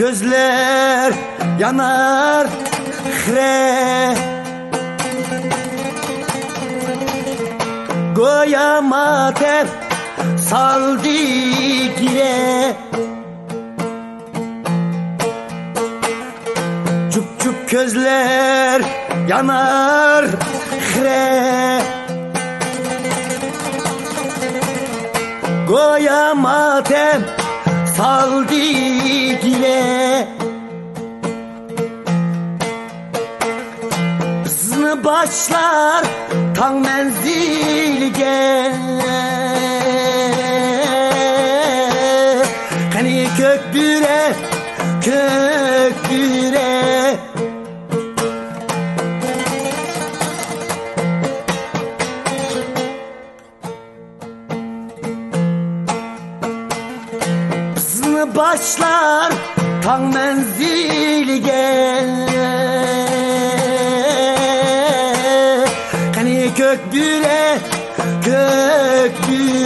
gözler yanar hre Goya mater saldı gire Çup çup gözler yanar hre Goya matem saldı gire Hızlı başlar tan menzilge Hani kökbüre kökbüre Hızlı başlar tan menzilge Hani kökbüre kökbüre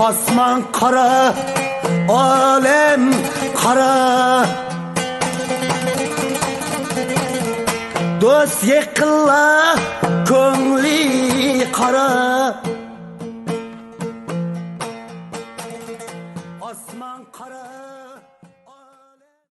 Asman kara, alem kara Dost yıkıla, köngli kara